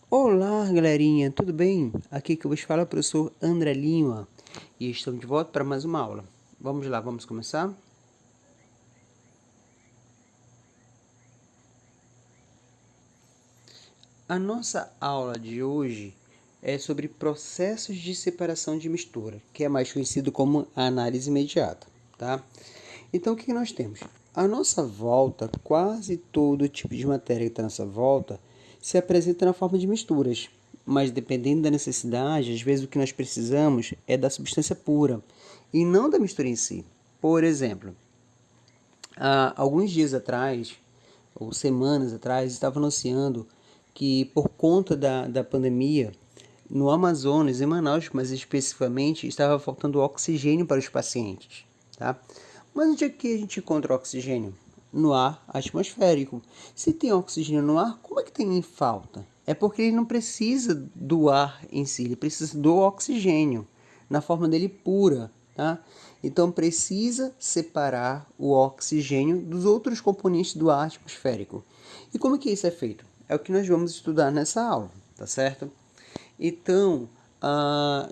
Olá, galerinha, tudo bem? Aqui que eu vos falo é o professor André Lima e estamos de volta para mais uma aula. Vamos lá, vamos começar? A nossa aula de hoje é sobre processos de separação de mistura, que é mais conhecido como análise imediata, tá? Então, o que nós temos? À nossa volta, quase todo tipo de matéria que está à nossa volta se apresenta na forma de misturas, mas dependendo da necessidade, às vezes o que nós precisamos é da substância pura e não da mistura em si. Por exemplo, há alguns dias atrás, ou semanas atrás, estava anunciando que por conta da pandemia, no Amazonas, em Manaus, mais especificamente, estava faltando oxigênio para os pacientes, tá? Mas onde é que a gente encontra oxigênio? No ar atmosférico. Se tem oxigênio no ar, como é que tem falta? É porque ele não precisa do ar em si, ele precisa do oxigênio, na forma dele pura, tá? Então precisa separar o oxigênio dos outros componentes do ar atmosférico. E como que isso é feito? É o que nós vamos estudar nessa aula, tá certo? Então,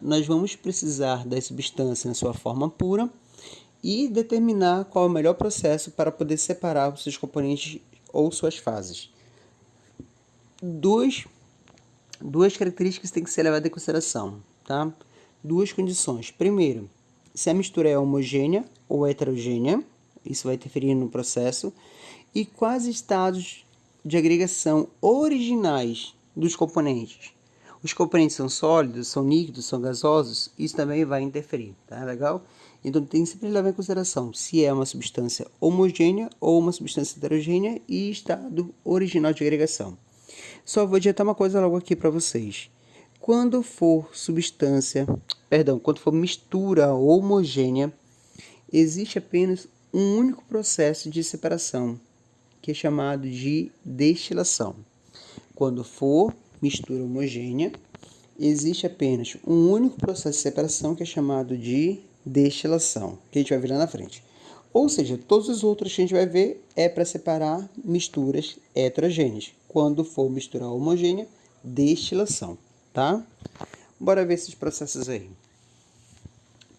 nós vamos precisar da substância na sua forma pura e determinar qual é o melhor processo para poder separar os seus componentes ou suas fases. Duas características têm que ser levadas em consideração, tá? Duas condições. Primeiro, se a mistura é homogênea ou heterogênea, isso vai interferir no processo, e quais estados de agregação originais dos componentes. Os componentes são sólidos, são líquidos, são gasosos, isso também vai interferir, tá legal? Então tem que sempre levar em consideração se é uma substância homogênea ou uma substância heterogênea e estado original de agregação. Só vou adiantar uma coisa logo aqui para vocês. Quando for mistura homogênea, existe apenas um único processo de separação, que é chamado de destilação. Quando for mistura homogênea, existe apenas um único processo de separação, que é chamado de destilação, que a gente vai ver lá na frente. Ou seja, todos os outros que a gente vai ver é para separar misturas heterogêneas. Quando for mistura homogênea, destilação, tá? Bora ver esses processos aí.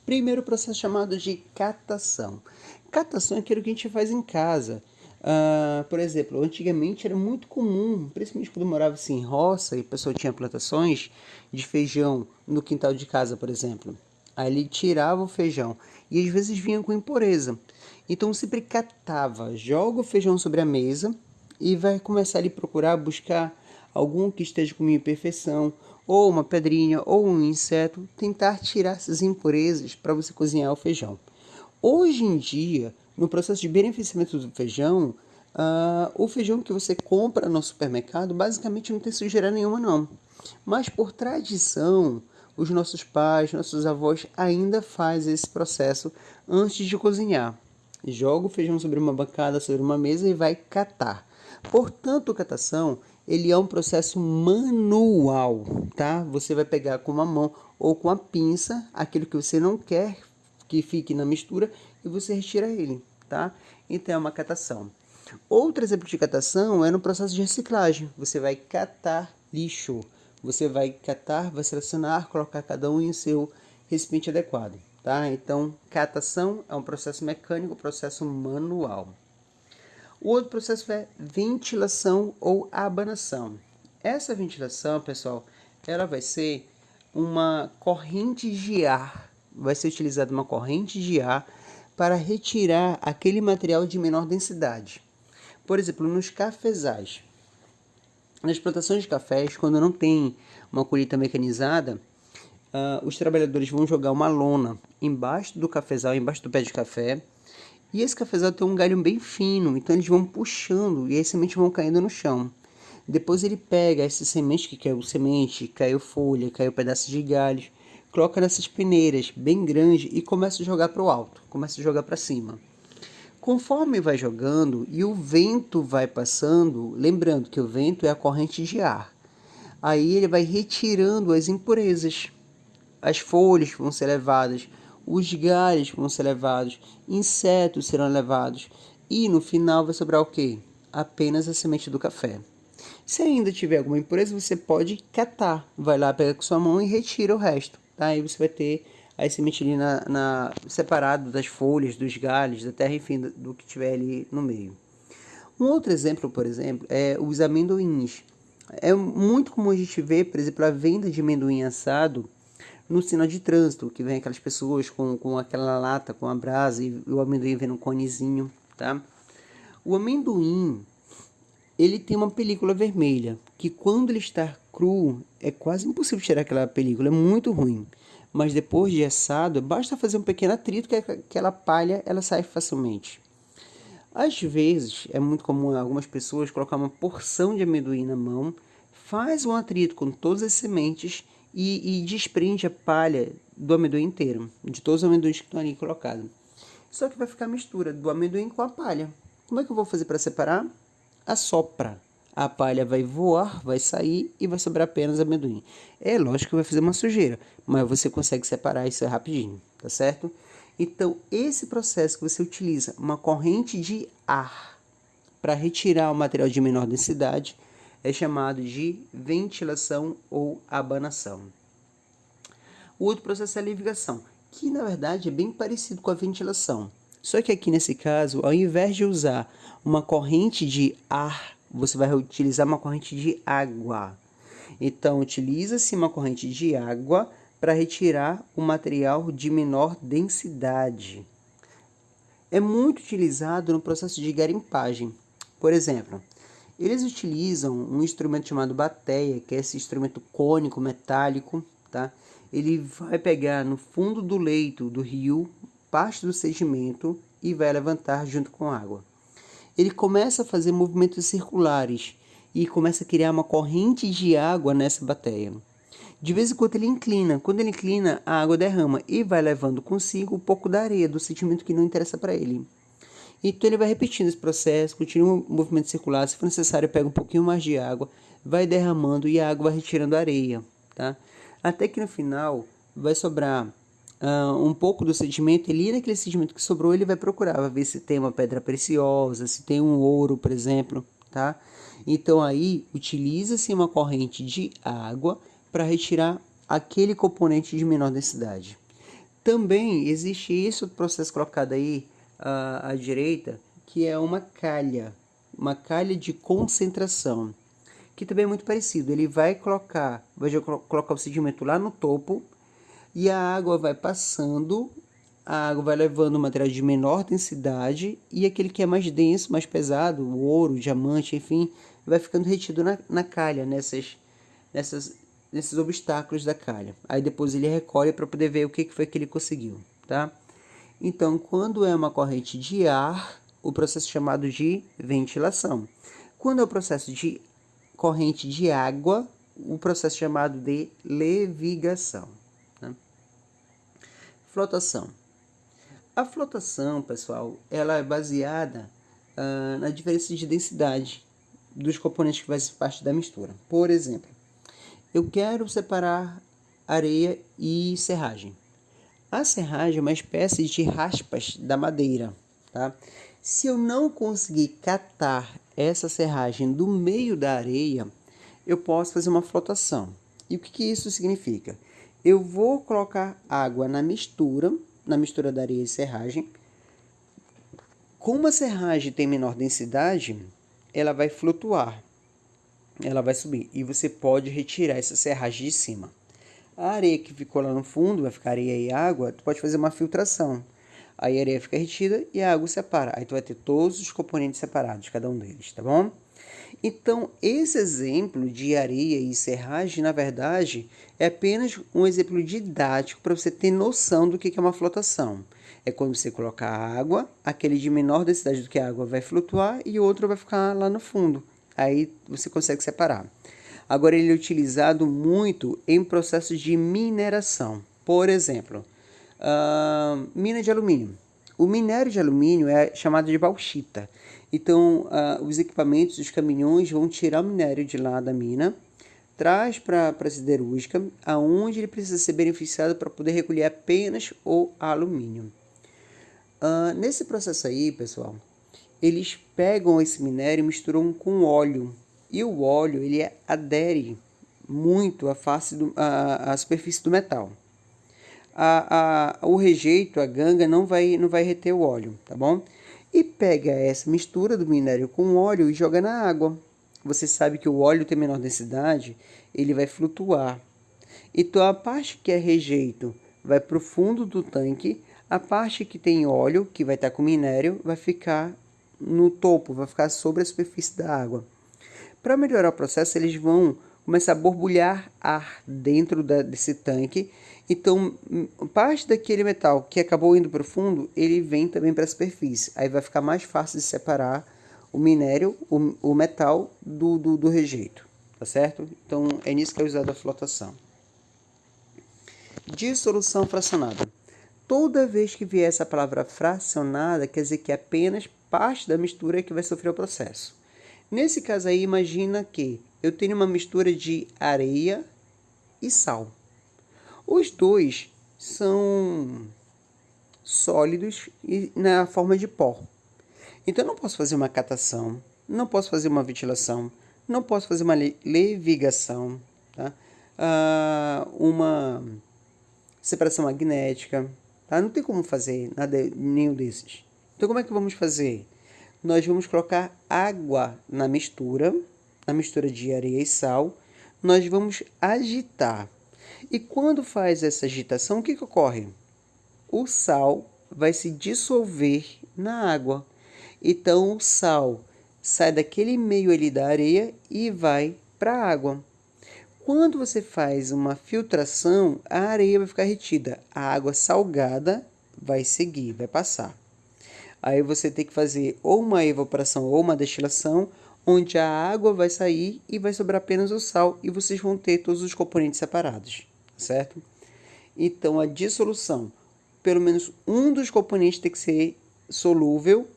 Primeiro processo chamado de catação. Catação é aquilo que a gente faz em casa. Por exemplo, antigamente era muito comum, principalmente quando eu morava assim, em roça e a pessoa tinha plantações de feijão no quintal de casa, por exemplo. Aí ele tirava o feijão e às vezes vinha com impureza. Então sempre catava, joga o feijão sobre a mesa e vai começar ali a procurar, buscar algum que esteja com imperfeição, ou uma pedrinha, ou um inseto, tentar tirar essas impurezas para você cozinhar o feijão. Hoje em dia, no processo de beneficiamento do feijão, o feijão que você compra no supermercado basicamente não tem sujeira nenhuma não. Mas por tradição, os nossos pais, nossos avós ainda fazem esse processo antes de cozinhar. Joga o feijão sobre uma bancada, sobre uma mesa e vai catar. Portanto, a catação ele é um processo manual, tá? Você vai pegar com uma mão ou com a pinça aquilo que você não quer que fique na mistura e você retira ele, tá? Então é uma catação. Outro exemplo de catação é no processo de reciclagem. Você vai catar lixo. Você vai catar, vai selecionar, colocar cada um em seu recipiente adequado, tá? Então, catação é um processo mecânico, processo manual. O outro processo é ventilação ou abanação. Essa ventilação, pessoal, ela vai ser uma corrente de ar. Vai ser utilizada uma corrente de ar para retirar aquele material de menor densidade. Por exemplo, nos cafezais. Nas plantações de cafés, quando não tem uma colheita mecanizada, os trabalhadores vão jogar uma lona embaixo do cafezal, embaixo do pé de café, e esse cafezal tem um galho bem fino, então eles vão puxando e as sementes vão caindo no chão. Depois ele pega essa semente, que caiu semente, caiu folha, caiu pedaço de galho, coloca nessas peneiras bem grandes e começa a jogar para o alto, começa a jogar para cima. Conforme vai jogando e o vento vai passando, lembrando que o vento é a corrente de ar, aí ele vai retirando as impurezas. As folhas vão ser levadas, os galhos vão ser levados, insetos serão levados e no final vai sobrar o quê? Apenas a semente do café. Se ainda tiver alguma impureza, você pode catar. Vai lá, pega com sua mão e retira o resto. Tá? Aí você vai ter a semente ali separado das folhas, dos galhos, da terra, enfim, do que tiver ali no meio. Um outro exemplo, por exemplo, é os amendoins. É muito comum a gente ver, por exemplo, a venda de amendoim assado no sinal de trânsito, que vem aquelas pessoas com aquela lata, com a brasa e o amendoim vem num conezinho, tá? O amendoim, ele tem uma película vermelha, que quando ele está cru, é quase impossível tirar aquela película, é muito ruim. Mas depois de assado, basta fazer um pequeno atrito que aquela palha ela sai facilmente. Às vezes, é muito comum algumas pessoas colocar uma porção de amendoim na mão, faz um atrito com todas as sementes e desprende a palha do amendoim inteiro, de todos os amendoins que estão ali colocados. Só que vai ficar a mistura do amendoim com a palha. Como é que eu vou fazer para separar? Assopra. A palha vai voar, vai sair e vai sobrar apenas amendoim. É lógico que vai fazer uma sujeira, mas você consegue separar isso rapidinho, tá certo? Então, esse processo que você utiliza uma corrente de ar para retirar o material de menor densidade é chamado de ventilação ou abanação. O outro processo é a levigação, que na verdade é bem parecido com a ventilação. Só que aqui nesse caso, ao invés de usar uma corrente de ar, você vai utilizar uma corrente de água. Então, utiliza-se uma corrente de água para retirar o material de menor densidade. É muito utilizado no processo de garimpagem. Por exemplo, eles utilizam um instrumento chamado bateia, que é esse instrumento cônico, metálico, tá? Ele vai pegar no fundo do leito do rio parte do sedimento e vai levantar junto com a água. Ele começa a fazer movimentos circulares e começa a criar uma corrente de água nessa bateia. De vez em quando ele inclina. Quando ele inclina, a água derrama e vai levando consigo um pouco da areia, do sedimento que não interessa para ele. Então ele vai repetindo esse processo, continua o movimento circular. Se for necessário, pega um pouquinho mais de água, vai derramando e a água vai retirando a areia. Tá? Até que no final vai sobrar um pouco do sedimento. Ali naquele sedimento que sobrou, ele vai procurar, vai ver se tem uma pedra preciosa, se tem um ouro, por exemplo. Tá? Então aí utiliza-se uma corrente de água para retirar aquele componente de menor densidade. Também existe esse processo colocado aí à direita, que é uma calha de concentração, que também é muito parecido. Ele vai colocar o sedimento lá no topo e a água vai passando, a água vai levando o material de menor densidade e aquele que é mais denso, mais pesado, o ouro, o diamante, enfim, vai ficando retido na calha, nesses obstáculos da calha. Aí depois ele recolhe para poder ver o que foi que ele conseguiu, tá? Então, quando é uma corrente de ar, o processo é chamado de ventilação. Quando é o processo de corrente de água, o processo é chamado de levigação. Tá? Flotação. A flotação, pessoal, ela é baseada na diferença de densidade dos componentes que fazem parte da mistura. Por exemplo, eu quero separar areia e serragem. A serragem é uma espécie de raspas da madeira, tá? Se eu não conseguir catar essa serragem do meio da areia, eu posso fazer uma flotação. E o que isso significa? Eu vou colocar água na mistura da areia e serragem. Como a serragem tem menor densidade, ela vai flutuar, ela vai subir e você pode retirar essa serragem de cima. A areia que ficou lá no fundo, vai ficar areia e água, tu pode fazer uma filtração. Aí a areia fica retida e a água separa. Aí tu vai ter todos os componentes separados, cada um deles, tá bom? Então, esse exemplo de areia e serragem, na verdade, é apenas um exemplo didático para você ter noção do que é uma flotação. É quando você coloca água, aquele de menor densidade do que a água vai flutuar e o outro vai ficar lá no fundo. Aí você consegue separar. Agora, ele é utilizado muito em processos de mineração. Por exemplo, mina de alumínio. O minério de alumínio é chamado de bauxita. Então, os equipamentos, os caminhões vão tirar o minério de lá da mina, traz para a siderúrgica, aonde ele precisa ser beneficiado para poder recolher apenas o alumínio. Nesse processo aí, pessoal, eles pegam esse minério e misturam com óleo E o óleo, ele adere muito à superfície do metal. O rejeito, a ganga, não vai reter o óleo, tá bom? E pega essa mistura do minério com o óleo e joga na água. Você sabe que o óleo tem menor densidade, ele vai flutuar. Então a parte que é rejeito vai para o fundo do tanque, a parte que tem óleo, que vai estar com minério, vai ficar no topo, vai ficar sobre a superfície da água. Para melhorar o processo, eles vão começar a borbulhar ar dentro desse tanque. Então, parte daquele metal que acabou indo para o fundo, ele vem também para a superfície. Aí vai ficar mais fácil de separar o minério, o metal do rejeito, tá certo? Então, é nisso que é usada a flotação. Dissolução fracionada. Toda vez que vier essa palavra fracionada, quer dizer que é apenas parte da mistura que vai sofrer o processo. Nesse caso aí, imagina que eu tenho uma mistura de areia e sal. Os dois são sólidos e na forma de pó. Então eu não posso fazer uma catação, não posso fazer uma ventilação, não posso fazer uma levigação, tá? Uma separação magnética, tá? Não tem como fazer nenhum desses. Então como é que vamos fazer? Nós vamos colocar água na mistura de areia e sal. Nós vamos agitar. E quando faz essa agitação, o que ocorre? O sal vai se dissolver na água. Então o sal sai daquele meio ali da areia e vai para a água. Quando você faz uma filtração, a areia vai ficar retida. A água salgada vai seguir, vai passar. Aí você tem que fazer ou uma evaporação ou uma destilação, onde a água vai sair e vai sobrar apenas o sal e vocês vão ter todos os componentes separados, certo? Então a dissolução, pelo menos um dos componentes tem que ser solúvel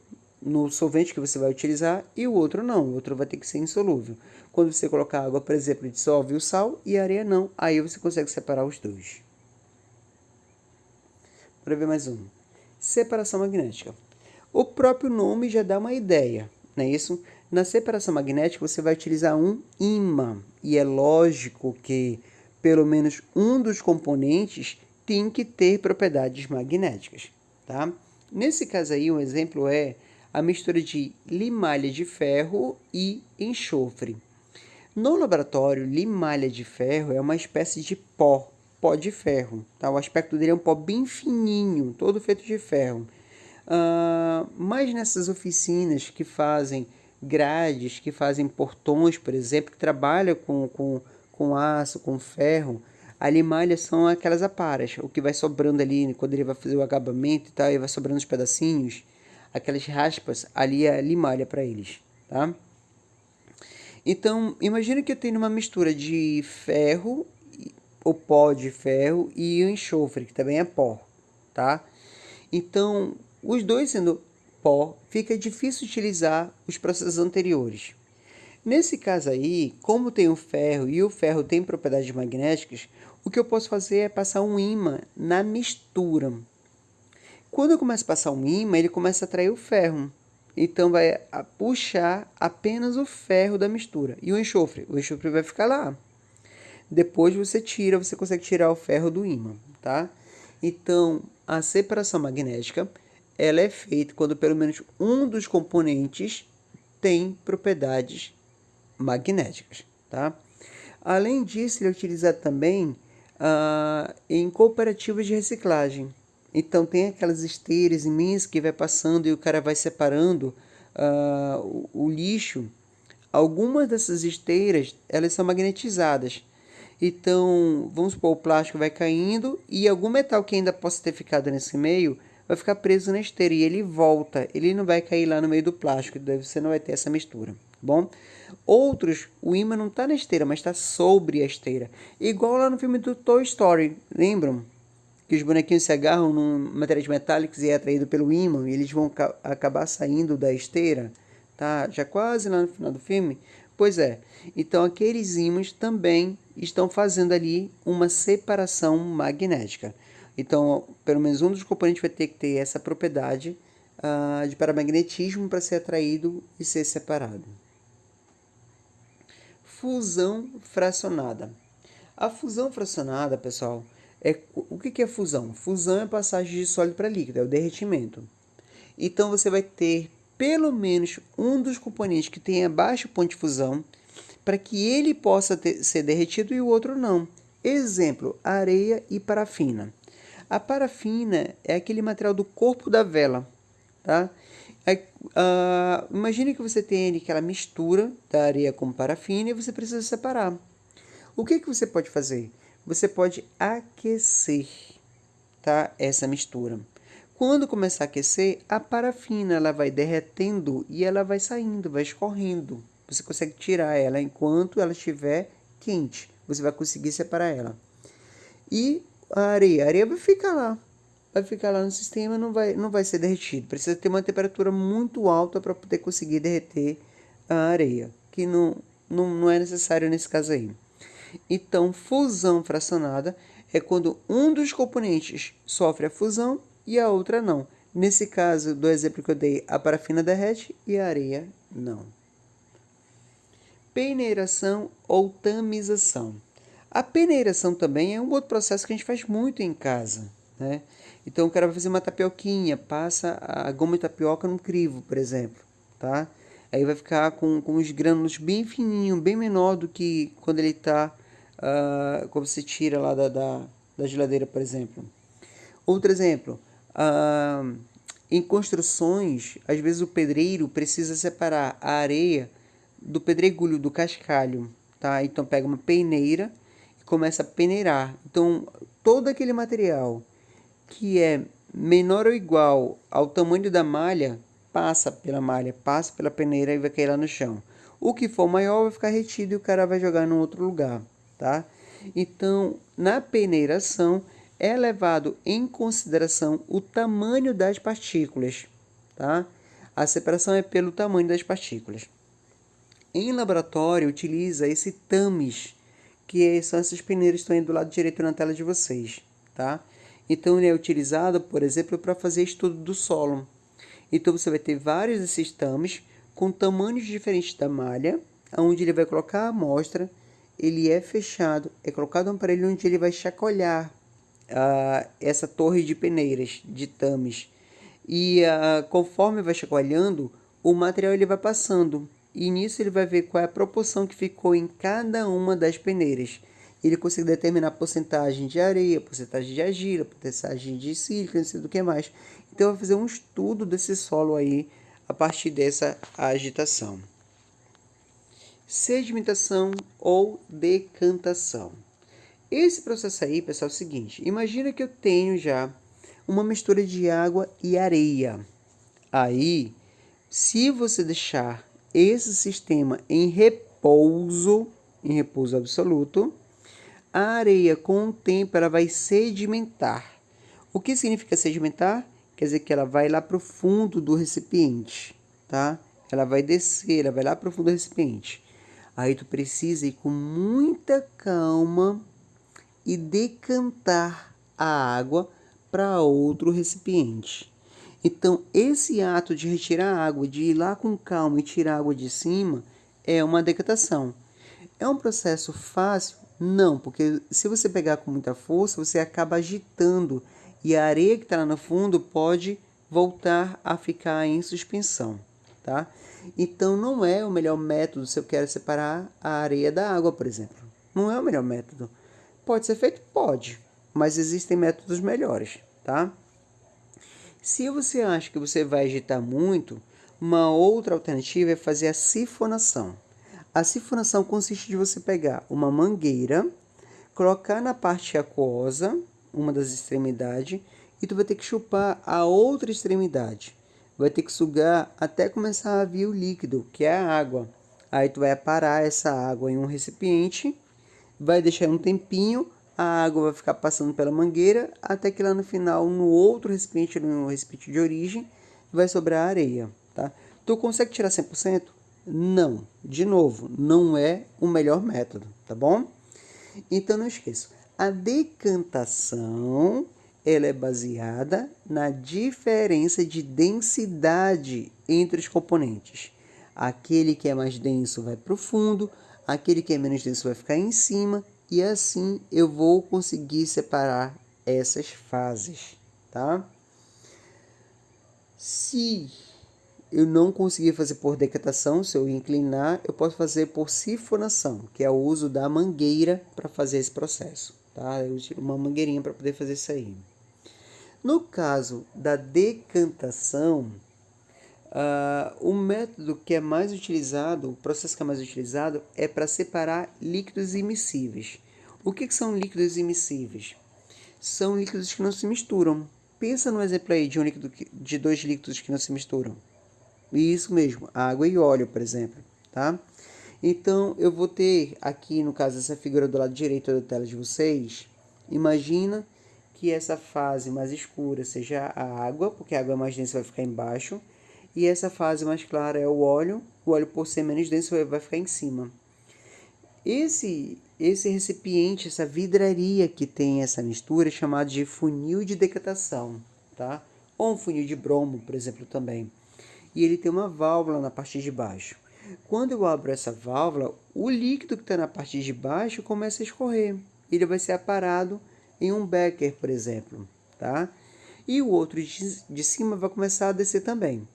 no solvente que você vai utilizar e o outro não, o outro vai ter que ser insolúvel. Quando você colocar água, por exemplo, dissolve o sal e a areia não, aí você consegue separar os dois. Para ver mais um. Separação magnética. O próprio nome já dá uma ideia, não é isso? Na separação magnética você vai utilizar um ímã e é lógico que pelo menos um dos componentes tem que ter propriedades magnéticas, tá? Nesse caso aí, um exemplo é a mistura de limalha de ferro e enxofre. No laboratório, limalha de ferro é uma espécie de pó de ferro, tá? O aspecto dele é um pó bem fininho, todo feito de ferro. Mas nessas oficinas que fazem grades, que fazem portões, por exemplo, que trabalham com aço, com ferro, a limalha são aquelas aparas, o que vai sobrando ali, quando ele vai fazer o acabamento e tal, e vai sobrando os pedacinhos, aquelas raspas, ali é a limalha para eles, tá? Então, imagina que eu tenho uma mistura de ferro, o pó de ferro, e o enxofre, que também é pó, tá? Então, os dois sendo pó, fica difícil utilizar os processos anteriores. Nesse caso aí, como tem o ferro e o ferro tem propriedades magnéticas, o que eu posso fazer é passar um ímã na mistura. Quando eu começo a passar um ímã, ele começa a atrair o ferro. Então vai puxar apenas o ferro da mistura. E o enxofre vai ficar lá. Depois você consegue tirar o ferro do ímã, tá? Então, a separação magnética, ela é feita quando pelo menos um dos componentes tem propriedades magnéticas, tá? Além disso, ele é utilizado também em cooperativas de reciclagem. Então, tem aquelas esteiras imensas que vai passando e o cara vai separando o lixo. Algumas dessas esteiras, elas são magnetizadas. Então, vamos supor, o plástico vai caindo e algum metal que ainda possa ter ficado nesse meio vai ficar preso na esteira e ele volta. Ele não vai cair lá no meio do plástico, daí você não vai ter essa mistura, bom? Outros, o ímã não está na esteira, mas está sobre a esteira. Igual lá no filme do Toy Story, lembram? Que os bonequinhos se agarram num materiais metálicos e é atraído pelo ímã e eles vão acabar saindo da esteira, tá? Já quase lá no final do filme. Pois é, então aqueles ímãs também estão fazendo ali uma separação magnética. Então, pelo menos um dos componentes vai ter que ter essa propriedade de paramagnetismo para ser atraído e ser separado. fusão fracionada. A fusão fracionada, pessoal, o que é fusão? Fusão é passagem de sólido para líquido, é o derretimento. Então você vai ter pelo menos um dos componentes que tenha baixo ponto de fusão para que ele possa ser derretido e o outro não. Exemplo, areia e parafina. A parafina é aquele material do corpo da vela, tá? Imagine que você tem aquela mistura da areia com parafina e você precisa separar. O que você pode fazer? Você pode aquecer, tá? Essa mistura. Quando começar a aquecer, a parafina ela vai derretendo e ela vai saindo, vai escorrendo. Você consegue tirar ela enquanto ela estiver quente. Você vai conseguir separar ela. E a areia vai ficar lá. Vai ficar lá no sistema, não vai ser derretido. Precisa ter uma temperatura muito alta para poder conseguir derreter a areia, que não é necessário nesse caso aí. Então, fusão fracionada é quando um dos componentes sofre a fusão e a outra não. Nesse caso, do exemplo que eu dei, a parafina derrete e a areia não. Peneiração ou tamização. A peneiração também é um outro processo que a gente faz muito em casa, né? Então, o cara vai fazer uma tapioquinha, passa a goma de tapioca no crivo, por exemplo, tá? Aí vai ficar com os grânulos bem fininhos, bem menor do que quando ele está, quando você tira lá da geladeira, por exemplo. Outro exemplo, em construções, às vezes o pedreiro precisa separar a areia do pedregulho, do cascalho, tá? Então pega uma peneira e começa a peneirar. Então todo aquele material que é menor ou igual ao tamanho da malha, passa pela peneira e vai cair lá no chão. O que for maior vai ficar retido e o cara vai jogar em outro lugar, tá? Então, na peneiração, é levado em consideração o tamanho das partículas, tá? A separação é pelo tamanho das partículas. Em laboratório, utiliza esse TAMES, que são essas peneiras que estão aí do lado direito na tela de vocês, tá? Então, ele é utilizado, por exemplo, para fazer estudo do solo. Então, você vai ter vários desses TAMES com tamanhos diferentes da malha, onde ele vai colocar a amostra, ele é fechado, é colocado um aparelho onde ele vai chacoalhar essa torre de peneiras, de TAMES. E conforme vai chacoalhando, o material ele vai passando. E nisso ele vai ver qual é a proporção que ficou em cada uma das peneiras. Ele consegue determinar a porcentagem de areia, porcentagem de argila, porcentagem de sílica, não sei do que mais. Então vai fazer um estudo desse solo aí a partir dessa agitação. Sedimentação ou decantação. Esse processo aí, pessoal, é o seguinte. Imagina que eu tenho já uma mistura de água e areia. Aí, se você deixar esse sistema em repouso absoluto, a areia com o tempo ela vai sedimentar. O que significa sedimentar? Quer dizer que ela vai lá para o fundo do recipiente, tá? Ela vai descer, ela vai lá para o fundo do recipiente. Aí tu precisa ir com muita calma e decantar a água para outro recipiente. Então, esse ato de retirar a água, de ir lá com calma e tirar a água de cima, é uma decantação. É um processo fácil? Não, porque se você pegar com muita força, você acaba agitando e a areia que está lá no fundo pode voltar a ficar em suspensão, tá? Então, não é o melhor método se eu quero separar a areia da água, por exemplo. Não é o melhor método. Pode ser feito? Pode, mas existem métodos melhores, tá? Se você acha que você vai agitar muito, uma outra alternativa é fazer a sifonação. A sifonação consiste de você pegar uma mangueira, colocar na parte aquosa, uma das extremidades, e tu vai ter que chupar a outra extremidade. Vai ter que sugar até começar a vir o líquido, que é a água. Aí tu vai parar essa água em um recipiente, vai deixar um tempinho, a água vai ficar passando pela mangueira, até que lá no final, no outro recipiente, no recipiente de origem, vai sobrar areia, tá? Tu consegue tirar 100%? Não. De novo, não é o melhor método, tá bom? Então não esqueça, a decantação ela é baseada na diferença de densidade entre os componentes. Aquele que é mais denso vai para o fundo, aquele que é menos denso vai ficar em cima, e assim eu vou conseguir separar essas fases, tá? Se eu não conseguir fazer por decatação, se eu inclinar, eu posso fazer por sifonação, que é o uso da mangueira para fazer esse processo, tá? Eu uso uma mangueirinha para poder fazer isso aí. No caso da decantação, o método que é mais utilizado, o processo que é mais utilizado é para separar líquidos immiscíveis. O que são líquidos immiscíveis? São líquidos que não se misturam. Pensa no exemplo aí de de dois líquidos que não se misturam. Isso mesmo, água e óleo, por exemplo, tá? Então, eu vou ter aqui, no caso, essa figura do lado direito da tela de vocês. Imagina que essa fase mais escura seja a água, porque a água mais densa vai ficar embaixo, e essa fase mais clara é o óleo por ser menos denso vai ficar em cima. Esse recipiente, essa vidraria que tem essa mistura é chamado de funil de decatação, tá? Ou um funil de bromo, por exemplo, também. E ele tem uma válvula na parte de baixo. Quando eu abro essa válvula, o líquido que está na parte de baixo começa a escorrer. Ele vai ser aparado em um becker, por exemplo, tá? E o outro de cima vai começar a descer também.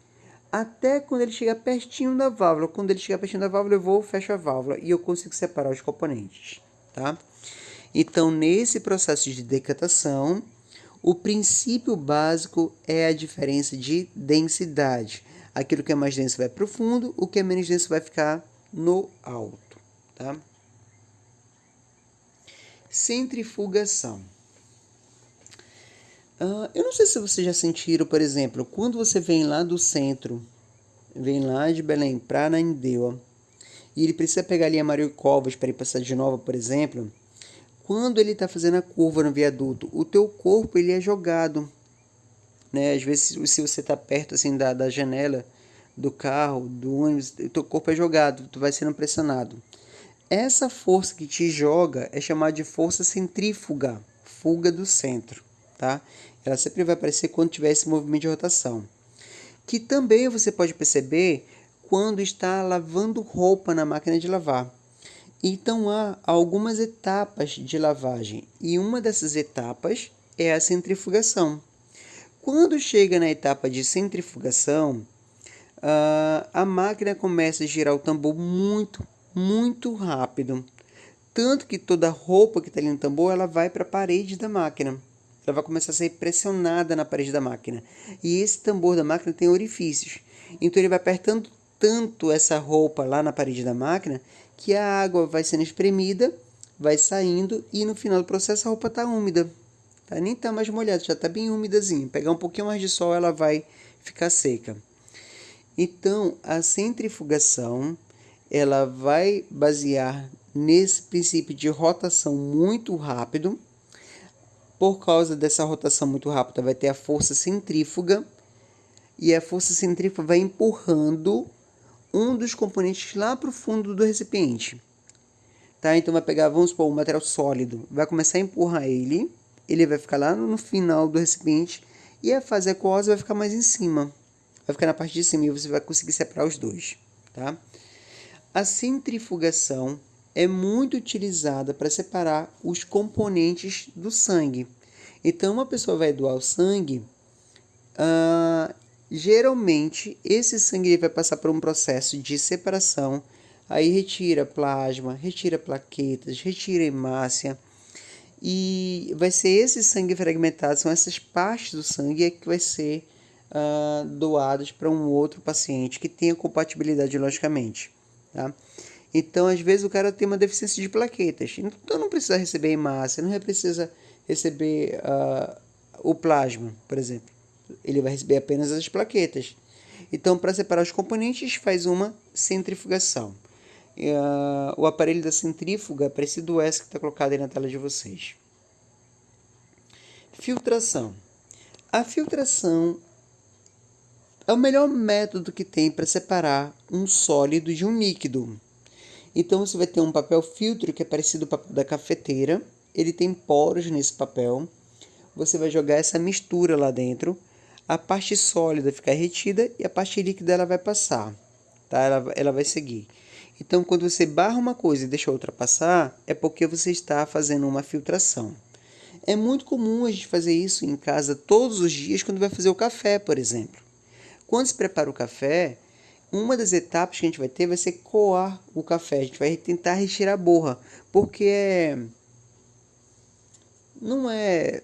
Até quando ele chegar pertinho da válvula. Quando ele chegar pertinho da válvula, eu vou, fecho a válvula e eu consigo separar os componentes, tá? Então, nesse processo de decatação, o princípio básico é a diferença de densidade. Aquilo que é mais denso vai para o fundo, o que é menos denso vai ficar no alto, tá? Centrifugação. Eu não sei se vocês já sentiram, por exemplo, quando você vem lá do centro, vem lá de Belém para Ananindeua, e ele precisa pegar ali a Mário Covas para ir para Cidade Nova, por exemplo, quando ele está fazendo a curva no viaduto, o teu corpo ele é jogado, né? Às vezes, se você está perto assim da janela do carro, do ônibus, o teu corpo é jogado, tu vai sendo pressionado. Essa força que te joga é chamada de força centrífuga, fuga do centro, tá? Ela sempre vai aparecer quando tiver esse movimento de rotação. Que também você pode perceber quando está lavando roupa na máquina de lavar. Então há algumas etapas de lavagem e uma dessas etapas é a centrifugação. Quando chega na etapa de centrifugação, a máquina começa a girar o tambor muito rápido. Tanto que toda a roupa que está ali no tambor ela vai para a parede da máquina. Ela vai começar a ser pressionada na parede da máquina. E esse tambor da máquina tem orifícios. Então ele vai apertando tanto essa roupa lá na parede da máquina que a água vai sendo espremida, vai saindo e no final do processo a roupa está úmida. Tá? Nem está mais molhada, já está bem úmidazinha. Pegar um pouquinho mais de sol ela vai ficar seca. Então a centrifugação ela vai basear nesse princípio de rotação muito rápido. Por causa dessa rotação muito rápida, vai ter a força centrífuga. E a força centrífuga vai empurrando um dos componentes lá para o fundo do recipiente. Tá? Então vai pegar, vamos supor, um material sólido. Vai começar a empurrar ele. Ele vai ficar lá no final do recipiente. E a fase aquosa vai ficar mais em cima. Vai ficar na parte de cima e você vai conseguir separar os dois. Tá? A centrifugação é muito utilizada para separar os componentes do sangue. Então, uma pessoa vai doar o sangue, geralmente esse sangue vai passar por um processo de separação, aí retira plasma, retira plaquetas, retira hemácia, e vai ser esse sangue fragmentado, são essas partes do sangue que vai ser doadas para um outro paciente que tenha compatibilidade logicamente. Tá? Então, às vezes, o cara tem uma deficiência de plaquetas. Então, não precisa receber hemácia, não precisa receber o plasma, por exemplo. Ele vai receber apenas as plaquetas. Então, para separar os componentes, faz uma centrifugação. O aparelho da centrífuga é parecido esse que está colocado aí na tela de vocês. Filtração. A filtração é o melhor método que tem para separar um sólido de um líquido. Então você vai ter um papel filtro que é parecido com o papel da cafeteira. Ele tem poros nesse papel. Você vai jogar essa mistura lá dentro. A parte sólida fica retida e a parte líquida ela vai passar. Tá? Ela vai seguir. Então, quando você barra uma coisa e deixa outra passar, é porque você está fazendo uma filtração. É muito comum a gente fazer isso em casa todos os dias quando vai fazer o café, por exemplo. Quando se prepara o café, uma das etapas que a gente vai ter vai ser coar o café. A gente vai tentar retirar a borra, porque não é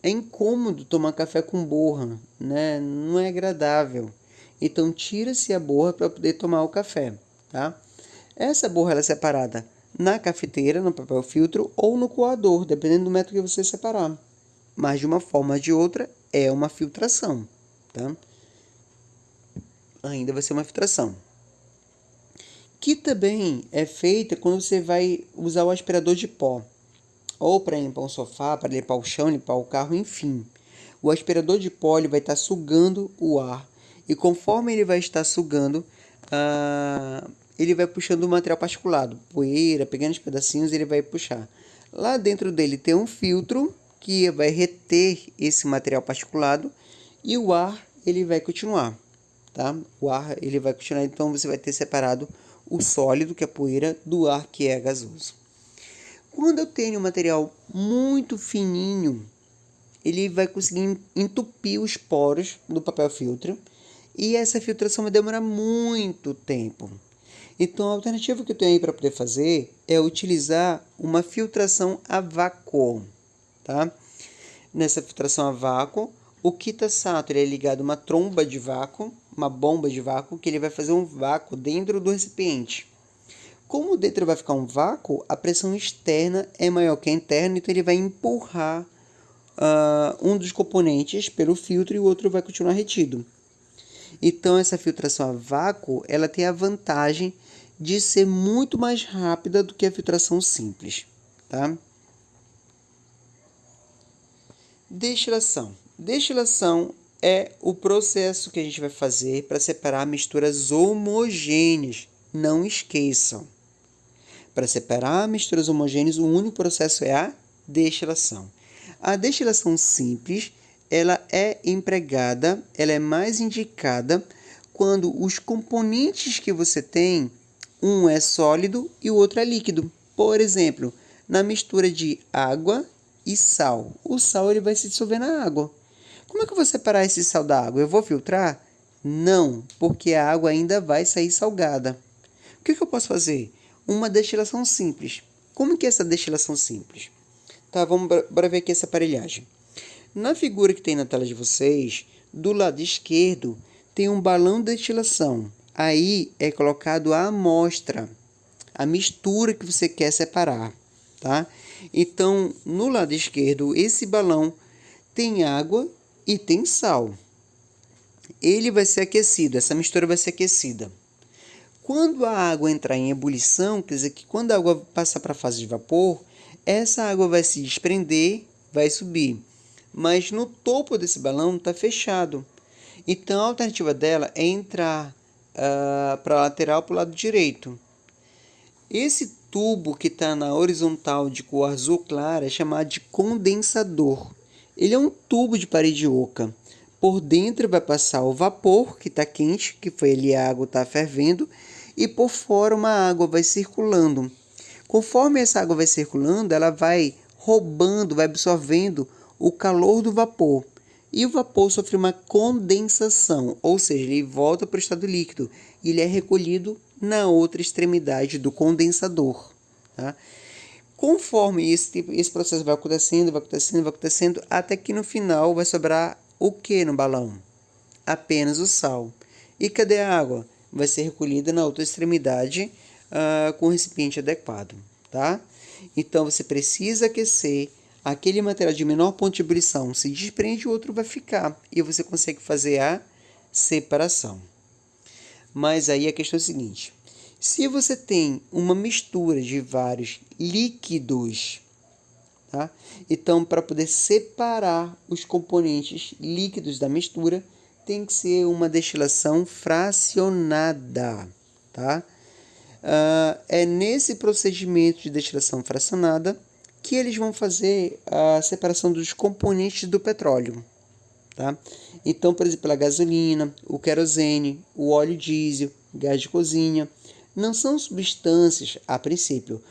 incômodo tomar café com borra, né? Não é agradável. Então tira-se a borra para poder tomar o café, tá? Essa borra ela é separada na cafeteira, no papel filtro ou no coador, dependendo do método que você separar. Mas de uma forma ou de outra é uma filtração, tá? Ainda vai ser uma filtração. Que também é feita quando você vai usar o aspirador de pó, ou para limpar um sofá, para limpar o chão, limpar o carro, enfim. O aspirador de pó ele vai estar sugando o ar, e conforme ele vai estar sugando, ele vai puxando o material particulado, poeira, pequenos pedacinhos, ele vai puxar. Lá dentro dele tem um filtro que vai reter esse material particulado, e o ar ele vai continuar, tá? O ar ele vai continuar, então você vai ter separado o sólido, que é a poeira, do ar, que é gasoso. Quando eu tenho um material muito fininho, ele vai conseguir entupir os poros do papel filtro, e essa filtração vai demorar muito tempo. Então, a alternativa que eu tenho aí para poder fazer é utilizar uma filtração a vácuo, tá? Nessa filtração a vácuo, o Kitasato ele é ligado a uma tromba de vácuo, uma bomba de vácuo, que ele vai fazer um vácuo dentro do recipiente. Como dentro vai ficar um vácuo, a pressão externa é maior que a interna, então ele vai empurrar um dos componentes pelo filtro e o outro vai continuar retido. Então, essa filtração a vácuo ela tem a vantagem de ser muito mais rápida do que a filtração simples, tá? Destilação. Destilação é o processo que a gente vai fazer para separar misturas homogêneas. Não esqueçam. Para separar misturas homogêneas, o único processo é a destilação. A destilação simples, ela é empregada, ela é mais indicada quando os componentes que você tem, um é sólido e o outro é líquido. Por exemplo, na mistura de água e sal. O sal ele vai se dissolver na água. Como é que eu vou separar esse sal da água? Eu vou filtrar? Não, porque a água ainda vai sair salgada. O que eu posso fazer? Uma destilação simples. Como que é essa destilação simples? Tá, vamos bora ver aqui essa aparelhagem. Na figura que tem na tela de vocês, do lado esquerdo, tem um balão de destilação. Aí é colocado a amostra, a mistura que você quer separar, tá? Então, no lado esquerdo, esse balão tem água e tem sal. Ele vai ser aquecido, essa mistura vai ser aquecida. Quando a água entrar em ebulição, quer dizer que quando a água passar para a fase de vapor, essa água vai se desprender, vai subir. Mas no topo desse balão está fechado. Então a alternativa dela é entrar para a lateral, para o lado direito. Esse tubo que está na horizontal de cor azul clara é chamado de condensador. Ele é um tubo de parede oca. Por dentro vai passar o vapor, que está quente, que foi ali a água está fervendo, e por fora uma água vai circulando. Conforme essa água vai circulando, ela vai roubando, vai absorvendo o calor do vapor. E o vapor sofre uma condensação, ou seja, ele volta para o estado líquido e ele é recolhido na outra extremidade do condensador. Tá? Conforme esse processo vai acontecendo, até que no final vai sobrar o que no balão? Apenas o sal. E cadê a água? Vai ser recolhida na outra extremidade com o recipiente adequado. Tá? Então você precisa aquecer. Aquele material de menor ponto de ebulição se desprende, o outro vai ficar. E você consegue fazer a separação. Mas aí a questão é a seguinte. Se você tem uma mistura de vários líquidos, tá? Então, para poder separar os componentes líquidos da mistura, tem que ser uma destilação fracionada. Tá? É nesse procedimento de destilação fracionada que eles vão fazer a separação dos componentes do petróleo. Tá? Então, por exemplo, a gasolina, o querosene, o óleo diesel, gás de cozinha, não são substâncias, a princípio,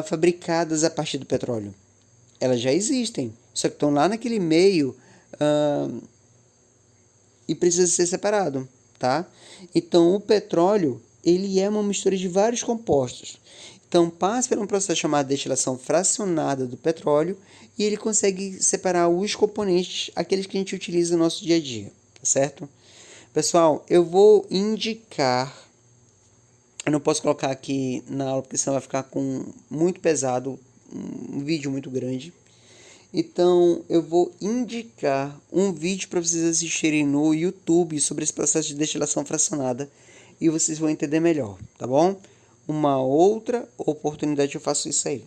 fabricadas a partir do petróleo. Elas já existem, só que estão lá naquele meio e precisa ser separado, tá? Então, o petróleo, ele é uma mistura de vários compostos. Então, passa por um processo chamado destilação fracionada do petróleo e ele consegue separar os componentes, aqueles que a gente utiliza no nosso dia a dia, tá certo? Pessoal, eu vou indicar, eu não posso colocar aqui na aula porque senão vai ficar muito pesado, um vídeo muito grande. Então, eu vou indicar um vídeo para vocês assistirem no YouTube sobre esse processo de destilação fracionada e vocês vão entender melhor, tá bom? Uma outra oportunidade eu faço isso aí.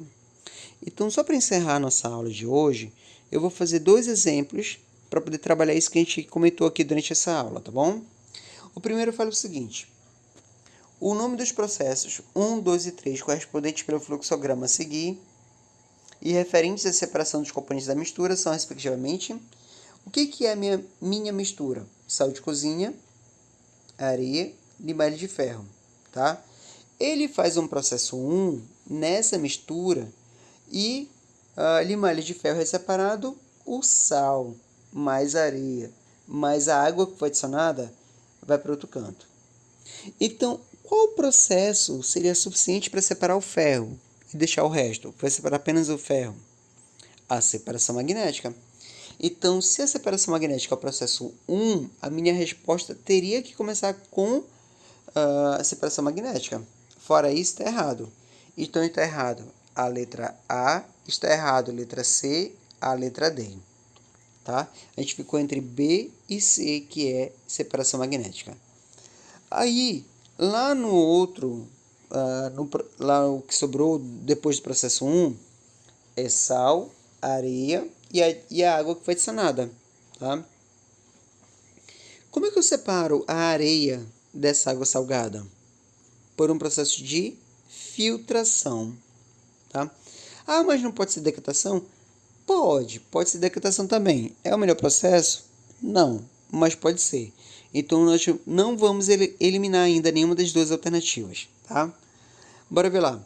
Então, só para encerrar nossa aula de hoje, eu vou fazer 2 exemplos para poder trabalhar isso que a gente comentou aqui durante essa aula, tá bom? O primeiro fala o seguinte: o nome dos processos 1, 2 e 3 correspondentes pelo fluxograma a seguir e referentes à separação dos componentes da mistura são, respectivamente, o que é a minha mistura? Sal de cozinha, areia, limalha de ferro, tá? Ele faz um processo 1 nessa mistura e a limalha de ferro é separado, o sal mais a areia mais a água que foi adicionada vai para outro canto. Então, qual processo seria suficiente para separar o ferro e deixar o resto? Vai separar apenas o ferro? A separação magnética. Então, se a separação magnética é o processo 1, a minha resposta teria que começar com a separação magnética. Fora isso, está errado. Então, está errado a letra A, está errado a letra C, a letra D. Tá? A gente ficou entre B e C, que é separação magnética. Aí, lá no outro, lá o que sobrou depois do processo 1 é sal, areia e a água que foi adicionada. Tá? Como é que eu separo a areia dessa água salgada? Por um processo de filtração. Tá? Ah, mas não pode ser decantatação? Pode ser decantatação também. É o melhor processo? Não, mas pode ser. Então, nós não vamos eliminar ainda nenhuma das duas alternativas, tá? Bora ver lá.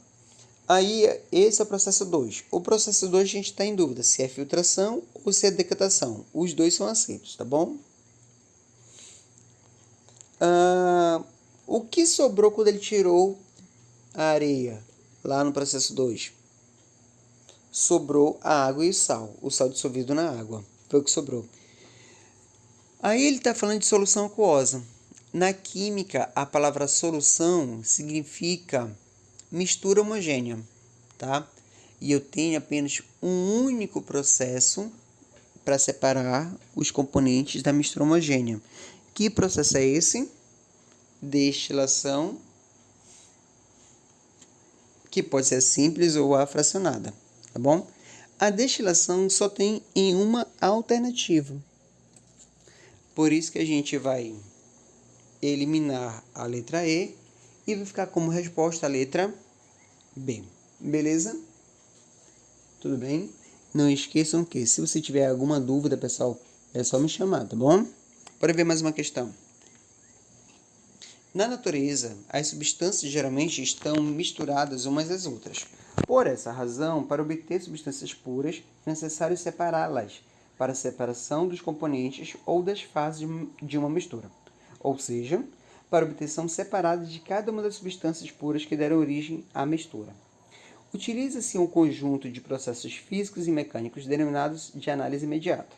Aí, esse é o processo 2. O processo 2 a gente está em dúvida se é filtração ou se é decantação. Os dois são aceitos, tá bom? O que sobrou quando ele tirou a areia lá no processo 2? Sobrou a água e o sal dissolvido na água. Foi o que sobrou. Aí ele está falando de solução aquosa. Na química, a palavra solução significa mistura homogênea, tá? E eu tenho apenas um único processo para separar os componentes da mistura homogênea. Que processo é esse? Destilação, que pode ser simples ou a fracionada, tá bom? A destilação só tem em uma alternativa. Por isso que a gente vai eliminar a letra E e vai ficar como resposta a letra B. Beleza? Tudo bem? Não esqueçam que, se você tiver alguma dúvida, pessoal, é só me chamar, tá bom? Bora ver mais uma questão. Na natureza, as substâncias geralmente estão misturadas umas às outras. Por essa razão, para obter substâncias puras, é necessário separá-las para a separação dos componentes ou das fases de uma mistura, ou seja, para a obtenção separada de cada uma das substâncias puras que deram origem à mistura. Utiliza-se um conjunto de processos físicos e mecânicos denominados de análise imediata.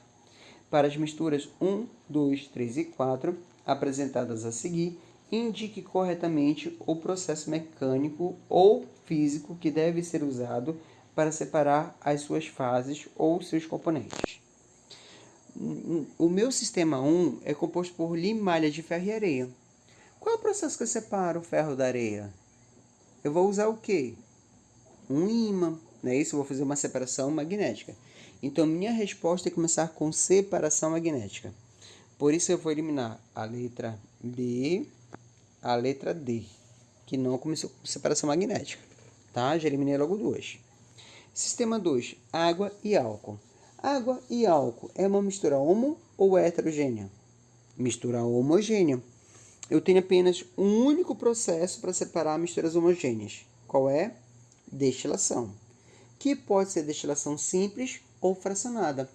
Para as misturas 1, 2, 3 e 4, apresentadas a seguir, indique corretamente o processo mecânico ou físico que deve ser usado para separar as suas fases ou seus componentes. O meu sistema 1 é composto por limalha de ferro e areia. Qual é o processo que eu separo o ferro da areia? Eu vou usar o quê? Um ímã, não é isso? Eu vou fazer uma separação magnética. Então, minha resposta é começar com separação magnética. Por isso, eu vou eliminar a letra B, a letra D, que não começou com separação magnética. Tá? Já eliminei logo duas. Sistema 2, água e álcool. Água e álcool é uma mistura homo ou heterogênea? Mistura homogênea. eu tenho apenas um único processo para separar misturas homogêneas. Qual é? Destilação, que pode ser destilação simples ou fracionada.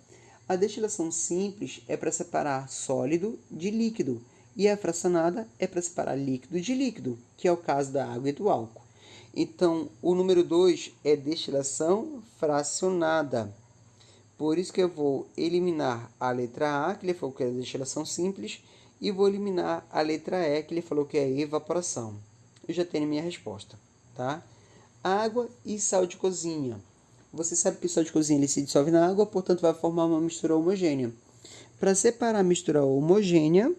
A destilação simples é para separar sólido de líquido e a fracionada é para separar líquido de líquido, que é o caso da água e do álcool. Então, o número 2 é destilação fracionada. Por isso que eu vou eliminar a letra A, que ele falou que é destilação simples, e vou eliminar a letra E, que ele falou que é evaporação. Eu já tenho minha resposta, tá? Água e sal de cozinha. Você sabe que o sal de cozinha ele se dissolve na água, portanto vai formar uma mistura homogênea. Para separar a mistura homogênea,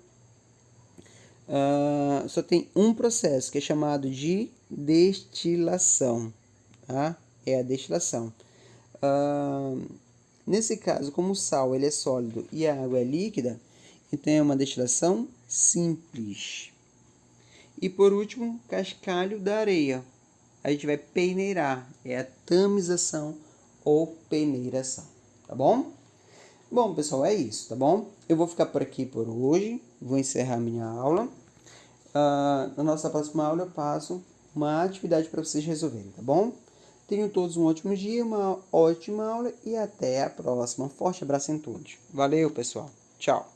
só tem um processo, que é chamado de destilação, tá? É a destilação. Nesse caso, como o sal ele é sólido e a água é líquida, então é uma destilação simples. E por último, cascalho da areia. A gente vai peneirar, é a tamização ou peneiração, tá bom? Bom, pessoal, é isso, tá bom? Eu vou ficar por aqui por hoje, vou encerrar minha aula. Na nossa próxima aula eu passo uma atividade para vocês resolverem, tá bom? Tenham todos um ótimo dia, uma ótima aula e até a próxima. Um forte abraço em todos. Valeu, pessoal. Tchau.